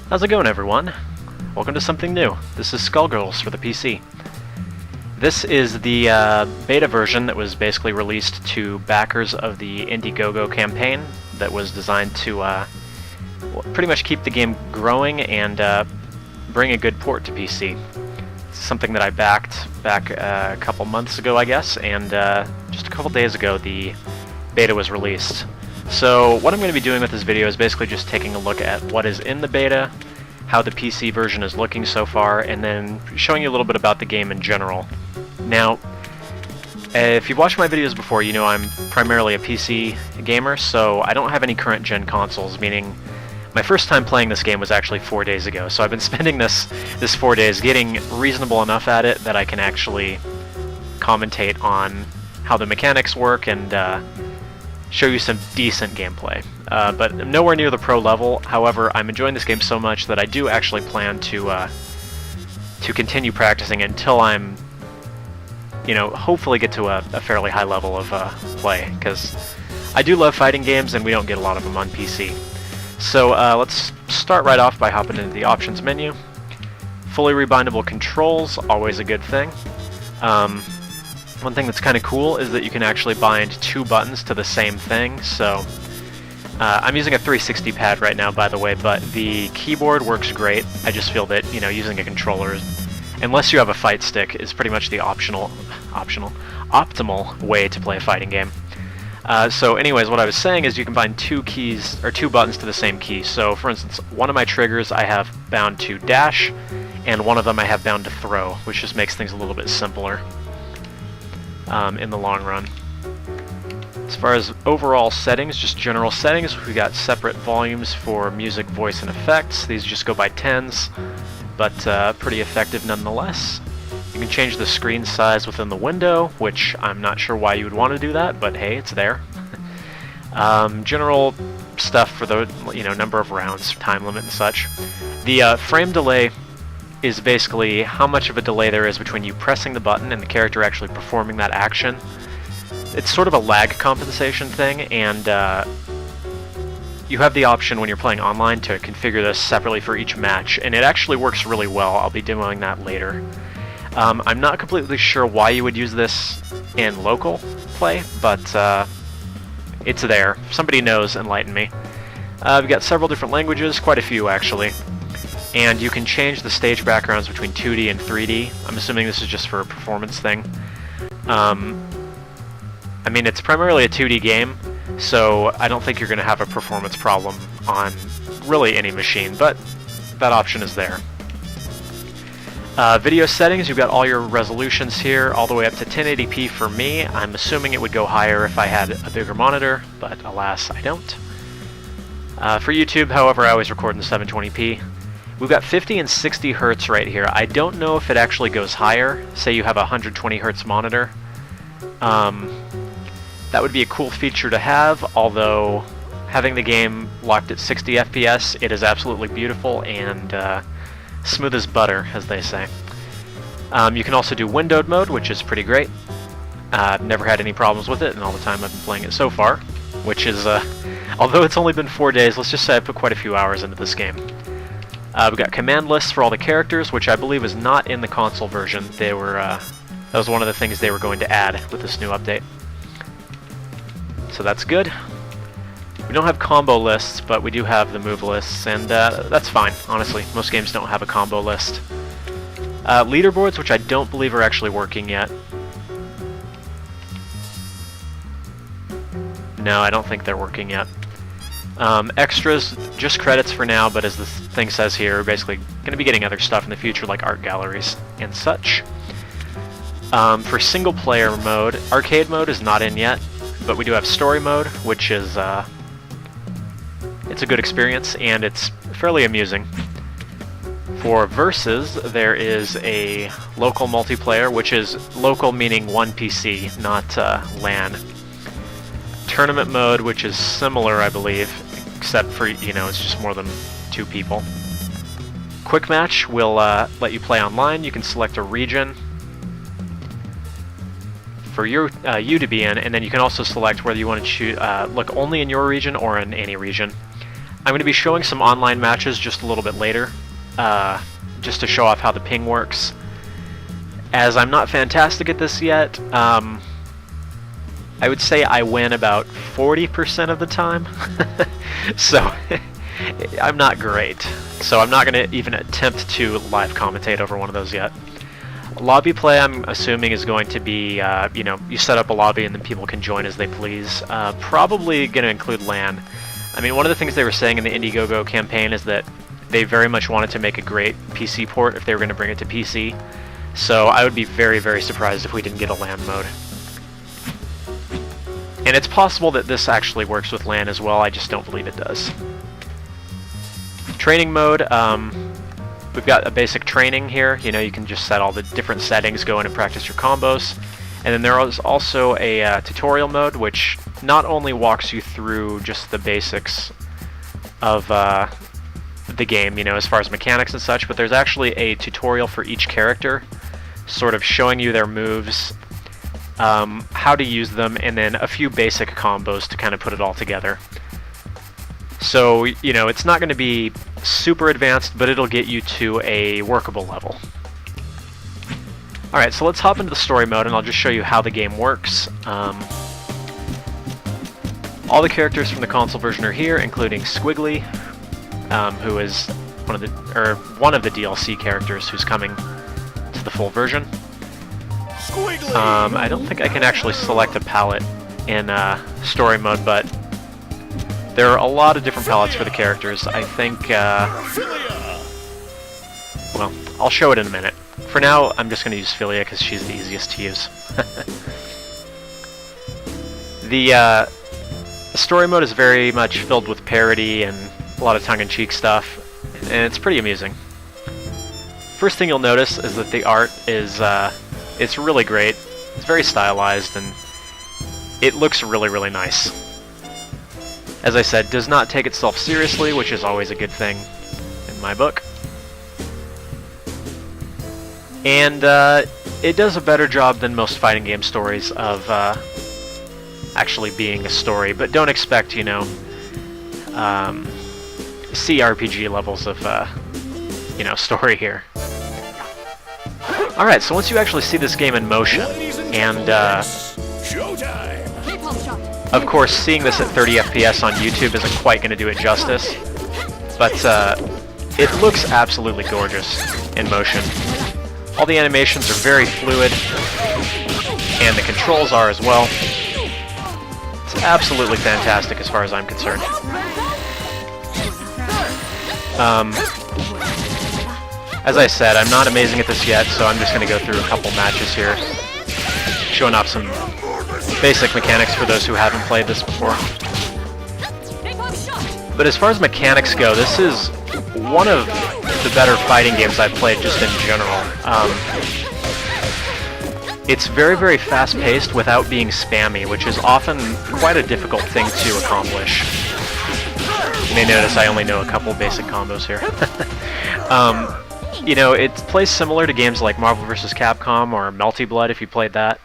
How's it going, everyone? Welcome to something new. This is Skullgirls for the PC. This is the beta version that was basically released to backers of the Indiegogo campaign that was designed to pretty much keep the game growing and bring a good port to PC. It's something that I backed back a couple months ago, I guess, and just a couple days ago the beta was released. So what I'm going to be doing with this video is basically just taking a look at what is in the beta, how the PC version is looking so far, and then showing you a little bit about the game in general. Now, if you've watched my videos before, you know I'm primarily a PC gamer, so I don't have any current gen consoles, meaning my first time playing this game was actually 4 days ago, so I've been spending this 4 days getting reasonable enough at it that I can actually commentate on how the mechanics work and show you some decent gameplay. But I'm nowhere near the pro level. However, I'm enjoying this game so much that I do actually plan to continue practicing until I'm, hopefully get to a fairly high level of play, because I do love fighting games and we don't get a lot of them on PC. So let's start right off by hopping into the options menu. Fully rebindable controls, always a good thing. One thing that's kind of cool is that you can actually bind two buttons to the same thing, so I'm using a 360 pad right now, by the way, but the keyboard works great. I just feel that, using a controller, unless you have a fight stick, is pretty much the optimal way to play a fighting game. So anyways, what I was saying is you can bind two keys, or two buttons to the same key. So for instance, one of my triggers I have bound to dash, and one of them I have bound to throw, which just makes things a little bit simpler in the long run. As far as overall settings, just general settings, we got separate volumes for music, voice, and effects. These just go by tens, but pretty effective nonetheless. You can change the screen size within the window, which I'm not sure why you would want to do that, but hey, it's there. General stuff for the number of rounds, time limit, and such. The frame delay is basically how much of a delay there is between you pressing the button and the character actually performing that action. It's sort of a lag compensation thing, and you have the option when you're playing online to configure this separately for each match, and it actually works really well. I'll be demoing that later. I'm not completely sure why you would use this in local play, but it's there. If somebody knows, enlighten me. We've got several different languages, quite a few actually, and you can change the stage backgrounds between 2D and 3D. I'm assuming this is just for a performance thing. I mean, it's primarily a 2D game, so I don't think you're going to have a performance problem on really any machine, but that option is there. Video settings, you've got all your resolutions here, all the way up to 1080p for me. I'm assuming it would go higher if I had a bigger monitor, but alas, I don't. For YouTube, however, I always record in 720p. We've got 50 and 60 hertz right here. I don't know if it actually goes higher. Say you have a 120 hertz monitor. That would be a cool feature to have, although having the game locked at 60 FPS, it is absolutely beautiful and smooth as butter, as they say. You can also do windowed mode, which is pretty great. I've never had any problems with it in all the time I've been playing it so far, which is, although it's only been 4 days, let's just say I put quite a few hours into this game. We've got command lists for all the characters, which I believe is not in the console version. They were, that was one of the things they were going to add with this new update. So that's good. We don't have combo lists, but we do have the move lists, and that's fine, honestly. Most games don't have a combo list. Leaderboards, which I don't believe are actually working yet. No, I don't think they're working yet. Extras, just credits for now, but as the thing says here, we're basically going to be getting other stuff in the future, like art galleries and such. For single player mode, arcade mode is not in yet, but we do have story mode, which is it's a good experience and it's fairly amusing. For versus, there is a local multiplayer, which is local meaning one PC, not LAN. Tournament mode, which is similar, I believe, except for, it's just more than 2 people. Quick match will let you play online. You can select a region for you to be in, and then you can also select whether you want to look only in your region or in any region. I'm going to be showing some online matches just a little bit later, just to show off how the ping works. As I'm not fantastic at this yet, I would say I win about 40% of the time, so I'm not great. So I'm not going to even attempt to live commentate over one of those yet. Lobby play, I'm assuming, is going to be, you know, you set up a lobby and then people can join as they please. Probably going to include LAN. I mean, one of the things they were saying in the Indiegogo campaign is that they very much wanted to make a great PC port if they were going to bring it to PC. So I would be very, very surprised if we didn't get a LAN mode. And it's possible that this actually works with LAN as well, I just don't believe it does. Training mode, we've got a basic training here. You know, you can just set all the different settings, go in and practice your combos. And then there is also a tutorial mode, which not only walks you through just the basics of the game, you know, as far as mechanics and such, but there's actually a tutorial for each character, sort of showing you their moves, how to use them, and then a few basic combos to kind of put it all together. So, you know, it's not going to be super advanced, but it'll get you to a workable level. Alright, so let's hop into the story mode and I'll just show you how the game works. All the characters from the console version are here, including Squiggly, who is one of the DLC characters who's coming to the full version. Squiggly! I don't think I can actually select a palette in story mode, but there are a lot of different palettes for the characters. I think, well, I'll show it in a minute. For now, I'm just going to use Philia because she's the easiest to use. The story mode is very much filled with parody and a lot of tongue-in-cheek stuff, and it's pretty amusing. First thing you'll notice is that the art is it's really great. It's very stylized and it looks really, really nice. As I said, does not take itself seriously, which is always a good thing in my book. And it does a better job than most fighting game stories of actually being a story, but don't expect, you know, CRPG levels of, you know, story here. Alright, so once you actually see this game in motion, and of course, seeing this at 30 FPS on YouTube isn't quite going to do it justice, but it looks absolutely gorgeous in motion. All the animations are very fluid, and the controls are as well. It's absolutely fantastic as far as I'm concerned. As I said, I'm not amazing at this yet, so I'm just going to go through a couple matches here, showing off some basic mechanics for those who haven't played this before. But as far as mechanics go, this is one of the better fighting games I've played just in general. It's very, very fast-paced without being spammy, which is often quite a difficult thing to accomplish. You may notice I only know a couple basic combos here. You know, it plays similar to games like Marvel vs. Capcom or Melty Blood if you played that.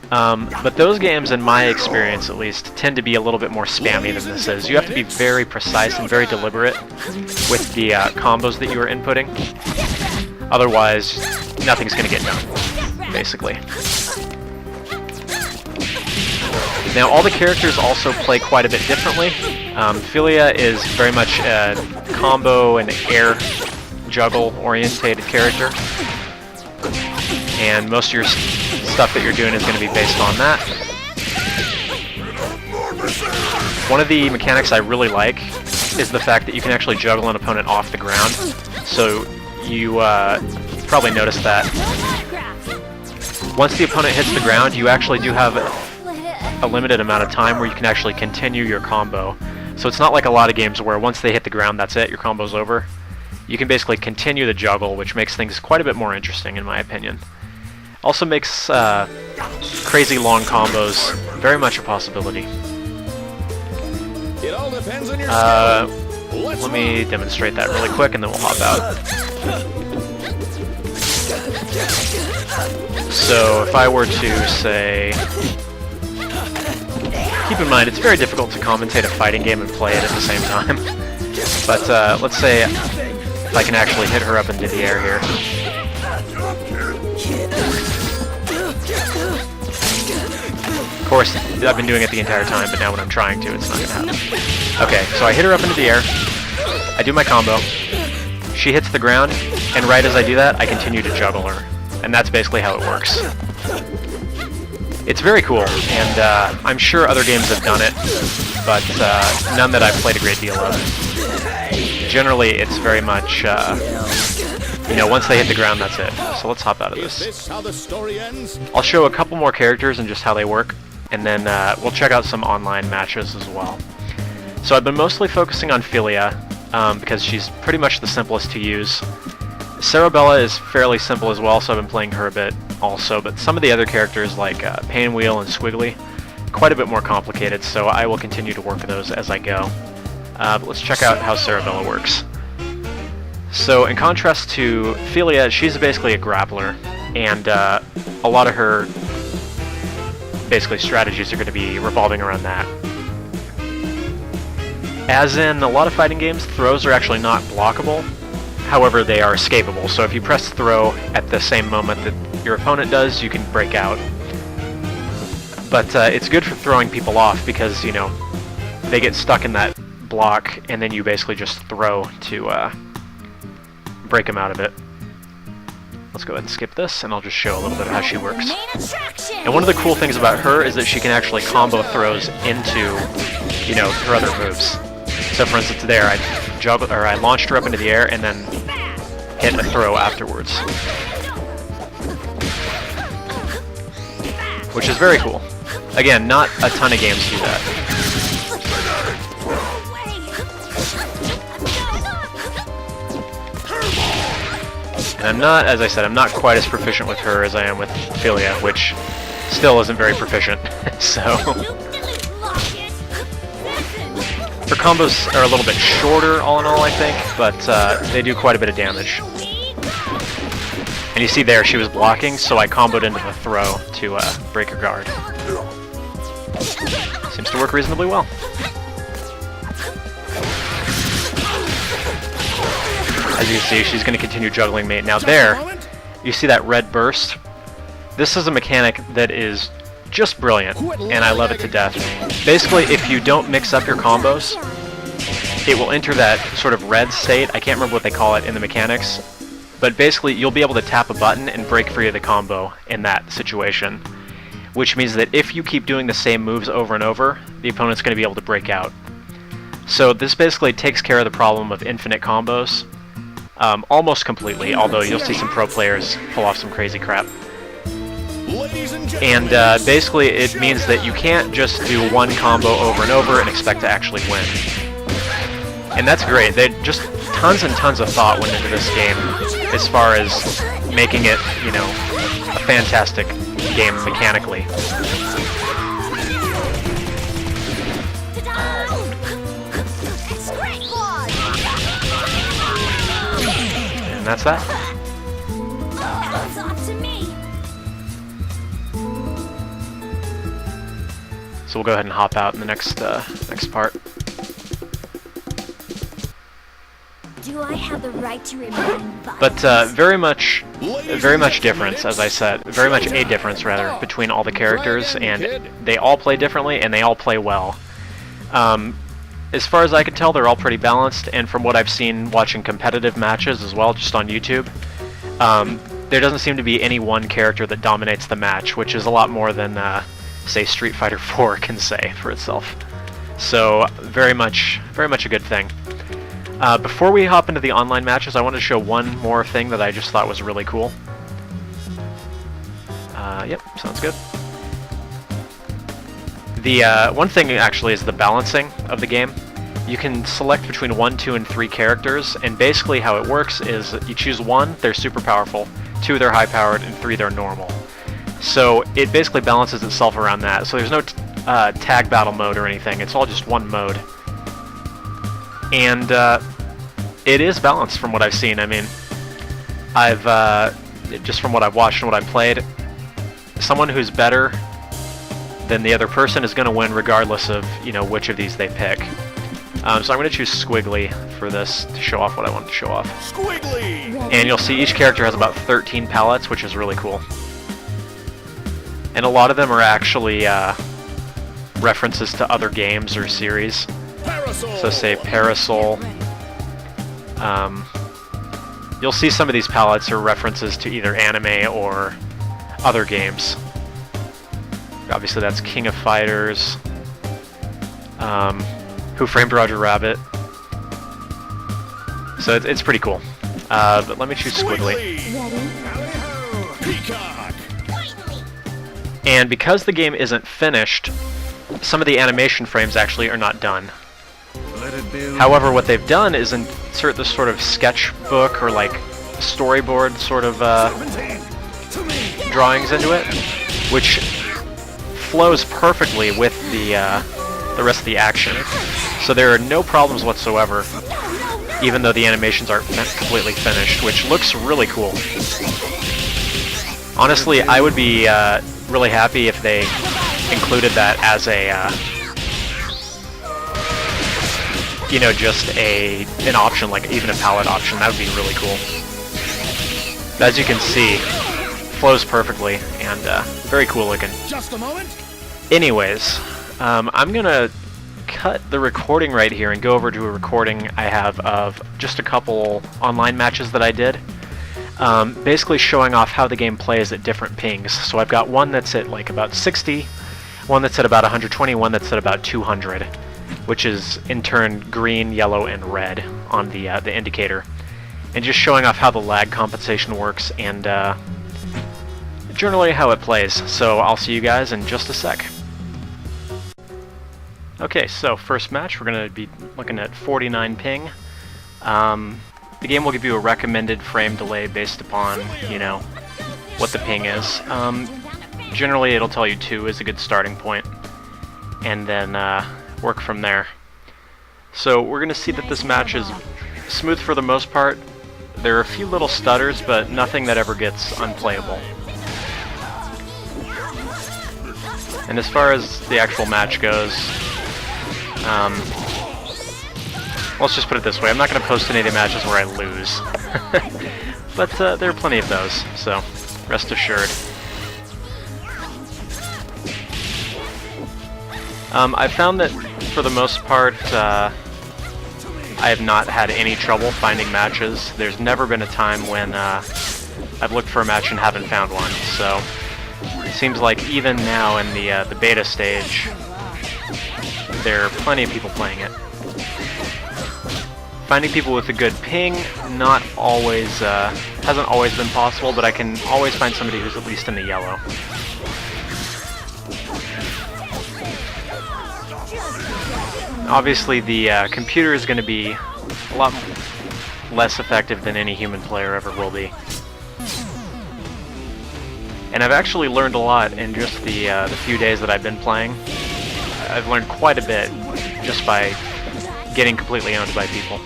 But those games, in my experience at least, tend to be a little bit more spammy than this is. You have to be very precise and very deliberate with the combos that you are inputting. Otherwise, nothing's going to get done, basically. Now, all the characters also play quite a bit differently. Philia is very much a combo and air juggle-orientated character. And most of your stuff that you're doing is going to be based on that. One of the mechanics I really like is the fact that you can actually juggle an opponent off the ground. So you probably noticed that once the opponent hits the ground, you actually do have a limited amount of time where you can actually continue your combo. So it's not like a lot of games where once they hit the ground, that's it, your combo's over. You can basically continue the juggle, which makes things quite a bit more interesting, in my opinion. Also makes crazy long combos very much a possibility. It all depends on your let me demonstrate that really quick, and then we'll hop out. So if I were to say... Keep in mind, it's very difficult to commentate a fighting game and play it at the same time. But let's say if I can actually hit her up into the air here. Of course, I've been doing it the entire time, but now when I'm trying to, it's not going to happen. Okay, so I hit her up into the air. I do my combo. She hits the ground, and right as I do that, I continue to juggle her. And that's basically how it works. It's very cool, and I'm sure other games have done it, but none that I've played a great deal of. Generally, it's very much, you know, once they hit the ground, that's it. So let's hop out of this. Is this how the story ends? I'll show a couple more characters and just how they work, and then we'll check out some online matches as well. So I've been mostly focusing on Philia, because she's pretty much the simplest to use. Cerebella is fairly simple as well, so I've been playing her a bit also, but some of the other characters like Pinwheel and Squiggly, quite a bit more complicated, so I will continue to work those as I go. But let's check out how Cerebella works. So in contrast to Philia, she's basically a grappler, and a lot of her basically strategies are going to be revolving around that. As in a lot of fighting games, throws are actually not blockable, however they are escapable, so if you press throw at the same moment that your opponent does, you can break out. But it's good for throwing people off because, you know, they get stuck in that block, and then you basically just throw to break them out of it. Let's go ahead and skip this, and I'll just show a little bit of how she works. And one of the cool things about her is that she can actually combo throws into, you know, her other moves. So for instance, there, I launched her up into the air and then hit a throw afterwards. Which is very cool. Again, not a ton of games do that. And I'm not, as I said, I'm not quite as proficient with her as I am with Philia, which still isn't very proficient, so... Her combos are a little bit shorter, all in all, I think, but they do quite a bit of damage. And you see there, she was blocking, so I comboed into the throw to break her guard. Seems to work reasonably well. As you can see, she's going to continue juggling me. Now there, you see that red burst? This is a mechanic that is just brilliant, and I love it to death. Basically, if you don't mix up your combos, it will enter that sort of red state. I can't remember what they call it in the mechanics, but basically you'll be able to tap a button and break free of the combo in that situation, which means that if you keep doing the same moves over and over, the opponent's going to be able to break out. So this basically takes care of the problem of infinite combos, almost completely, although you'll see some pro players pull off some crazy crap. And basically it means that you can't just do one combo over and over and expect to actually win. And that's great. They just tons and tons of thought went into this game as far as making it, you know, a fantastic game mechanically. And that's that. So we'll go ahead and hop out in the next part. Do I have the right to remain? But very much difference, as I said, very much a difference rather between all the characters, and they all play differently and they all play well. As far as I can tell, they're all pretty balanced, and from what I've seen watching competitive matches as well, just on YouTube, there doesn't seem to be any one character that dominates the match, which is a lot more than say Street Fighter 4 can say for itself. So very much a good thing. Before we hop into the online matches, I wanted to show one more thing that I just thought was really cool. Yep, sounds good. The one thing actually is the balancing of the game. You can select between 1, 2, and 3 characters, and basically how it works is you choose 1, they're super powerful, 2, they're high powered, and 3, they're normal. So it basically balances itself around that. So there's no tag battle mode or anything, it's all just one mode. And it is balanced from what I've seen. I mean, I've just from what I've watched and what I've played, someone who's better than the other person is going to win regardless of, you know, which of these they pick. So I'm going to choose Squiggly for this to show off what I want to show off. Squiggly! And you'll see each character has about 13 palettes, which is really cool. And a lot of them are actually references to other games or series. Parasol! So say Parasol. You'll see some of these palettes are references to either anime or other games. Obviously that's King of Fighters, Who Framed Roger Rabbit. So it's pretty cool. But let me choose Squiggly. Peacock! And because the game isn't finished, some of the animation frames actually are not done. Let it be. However, what they've done is insert this sort of sketchbook or like storyboard sort of drawings into it, which flows perfectly with the rest of the action. So there are no problems whatsoever, even though the animations aren't completely finished, which looks really cool. Honestly, I would be really happy if they included that as a you know, just an option, like even a palette option. That would be really cool. But as you can see, flows perfectly and very cool looking. Just a moment. Anyways, I'm gonna cut the recording right here and go over to a recording I have of just a couple online matches that I did. Basically showing off how the game plays at different pings. So I've got one that's at like about 60, one that's at about 120, one that's at about 200, which is in turn green, yellow, and red on the indicator. And just showing off how the lag compensation works and generally how it plays. So I'll see you guys in just a sec. Okay, so first match, we're going to be looking at 49 ping. The game will give you a recommended frame delay based upon, you know, what the ping is. Generally, it'll tell you 2 is a good starting point, and then work from there. So we're going to see that this match is smooth for the most part. There are a few little stutters, but nothing that ever gets unplayable. And as far as the actual match goes, let's just put it this way, I'm not going to post any of the matches where I lose. But there are plenty of those, so rest assured. I found that for the most part, I have not had any trouble finding matches. There's never been a time when I've looked for a match and haven't found one, so it seems like even now in the beta stage, there are plenty of people playing it. Finding people with a good ping hasn't always been possible, but I can always find somebody who's at least in the yellow. Obviously, the computer is going to be a lot less effective than any human player ever will be. And I've actually learned a lot in just the few days that I've been playing. I've learned quite a bit just by getting completely owned by people.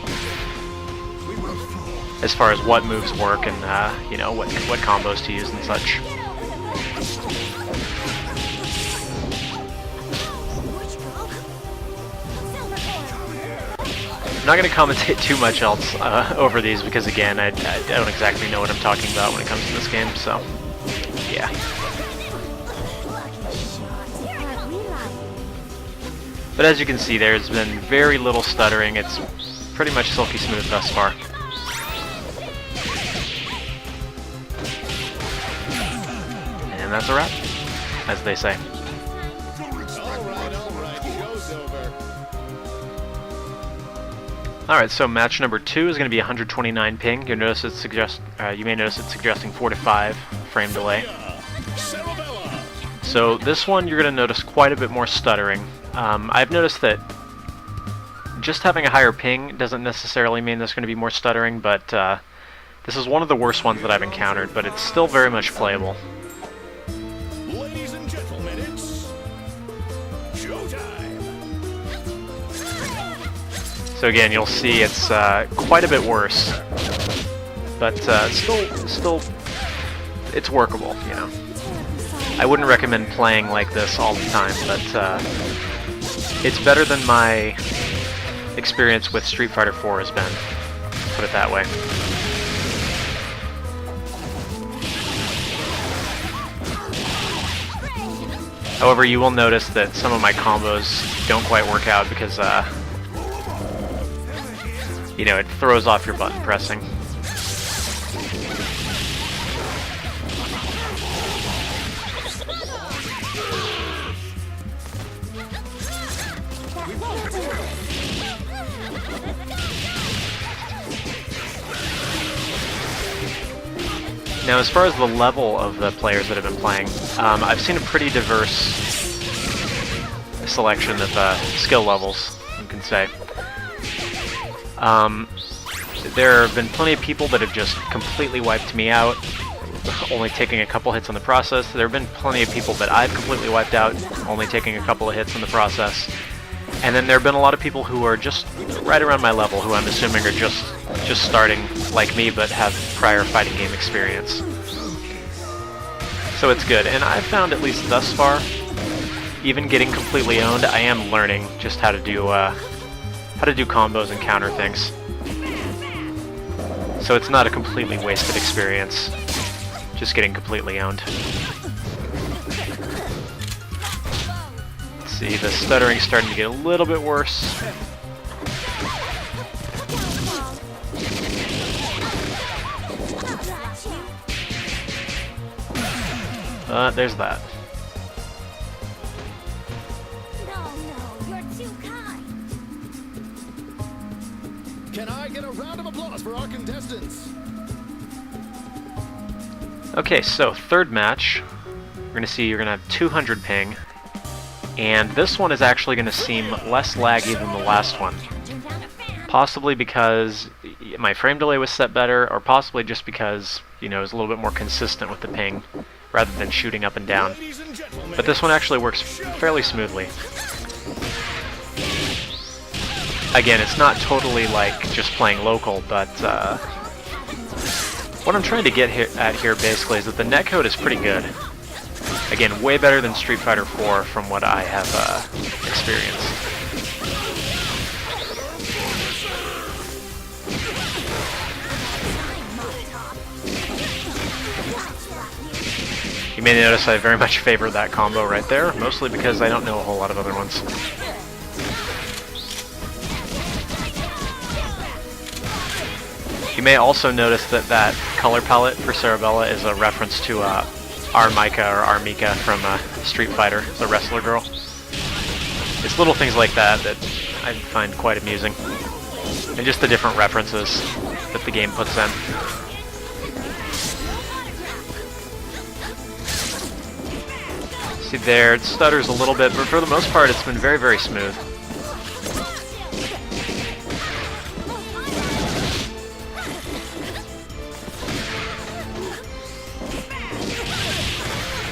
As far as what moves work and you know, what combos to use and such. I'm not going to commentate too much else over these because, again, I don't exactly know what I'm talking about when it comes to this game, so yeah. But as you can see, there's been very little stuttering. It's pretty much silky smooth thus far. And that's a wrap, as they say. Alright, so match number 2 is going to be 129 ping. You may notice it's suggesting 4 to 5 frame delay. So this one you're going to notice quite a bit more stuttering. I've noticed that just having a higher ping doesn't necessarily mean there's going to be more stuttering, but this is one of the worst ones that I've encountered, but it's still very much playable. Ladies and gentlemen, it's showtime. So again, you'll see it's quite a bit worse, but still, it's workable, you know. I wouldn't recommend playing like this all the time, but it's better than my experience with Street Fighter 4 has been. Put it that way. However, you will notice that some of my combos don't quite work out because, you know, it throws off your button pressing. Now, as far as the level of the players that have been playing, I've seen a pretty diverse selection of skill levels, you can say. There have been plenty of people that have just completely wiped me out, only taking a couple hits on the process. There have been plenty of people that I've completely wiped out, only taking a couple of hits in the process. And then there have been a lot of people who are just right around my level, who I'm assuming are just starting like me, but have prior fighting game experience. So it's good, and I've found, at least thus far, even getting completely owned, I am learning just how to do combos and counter things. So it's not a completely wasted experience, just getting completely owned. Let's see, the stuttering's starting to get a little bit worse. There's that. No, you're too kind. Can I get a round of applause for our contestants? Okay, so third match, we're going to see you're going to have 200 ping, and this one is actually going to seem less laggy than the last one. Possibly because my frame delay was set better, or possibly just because, you know, it was a little bit more consistent with the ping, rather than shooting up and down. But this one actually works fairly smoothly. Again, it's not totally like just playing local, but what I'm trying to get at here basically is that the netcode is pretty good. Again, way better than Street Fighter 4 from what I have experienced. You may notice I very much favor that combo right there, mostly because I don't know a whole lot of other ones. You may also notice that that color palette for Cerebella is a reference to Armika or Armika from Street Fighter, the wrestler girl. It's little things like that that I find quite amusing. And just the different references that the game puts in. See there, it stutters a little bit, but for the most part it's been very, very smooth.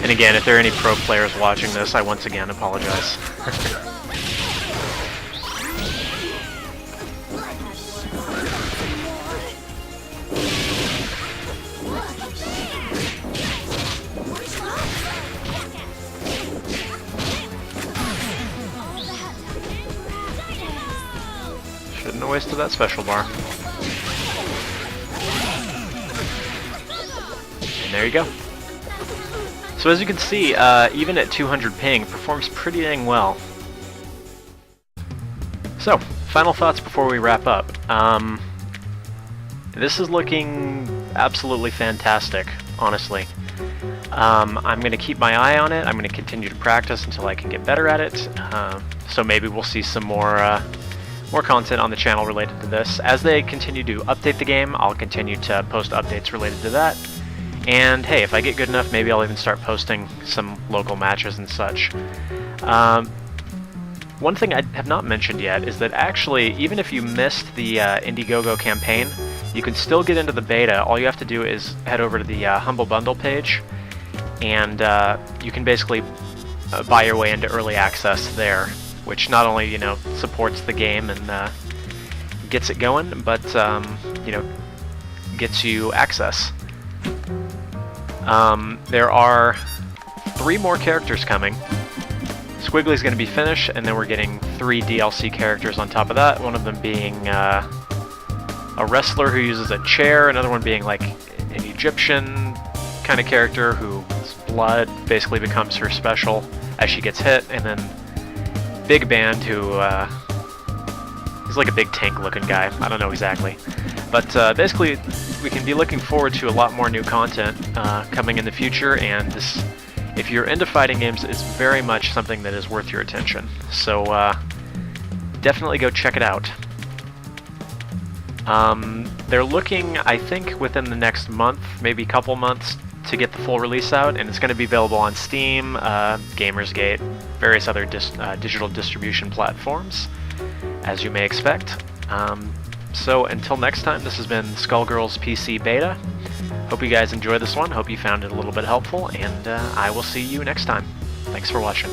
And again, if there are any pro players watching this, I once again apologize. Shouldn't have wasted that special bar. And there you go. So as you can see, even at 200 ping, it performs pretty dang well. So, final thoughts before we wrap up. This is looking absolutely fantastic, honestly. I'm going to keep my eye on it. I'm going to continue to practice until I can get better at it. So maybe we'll see some more content on the channel related to this. As they continue to update the game, I'll continue to post updates related to that. And hey, if I get good enough, maybe I'll even start posting some local matches and such. One thing I have not mentioned yet is that actually, even if you missed the Indiegogo campaign, you can still get into the beta. All you have to do is head over to the Humble Bundle page, and you can basically buy your way into early access there, which not only, you know, supports the game and gets it going, but you know, gets you access. There are 3 more characters coming, Squiggly's going to be finished, and then we're getting 3 DLC characters on top of that, one of them being a wrestler who uses a chair, another one being like an Egyptian kind of character whose blood basically becomes her special as she gets hit, and then Big Band who he's like a big tank looking guy, I don't know exactly. But basically we can be looking forward to a lot more new content coming in the future, and this, if you're into fighting games, is very much something that is worth your attention. So definitely go check it out. They're looking, I think, within the next month, maybe a couple months, to get the full release out, and it's going to be available on Steam, Gamersgate, various other digital distribution platforms, as you may expect. So until next time, this has been Skullgirls PC Beta. Hope you guys enjoyed this one, hope you found it a little bit helpful, and I will see you next time. Thanks for watching.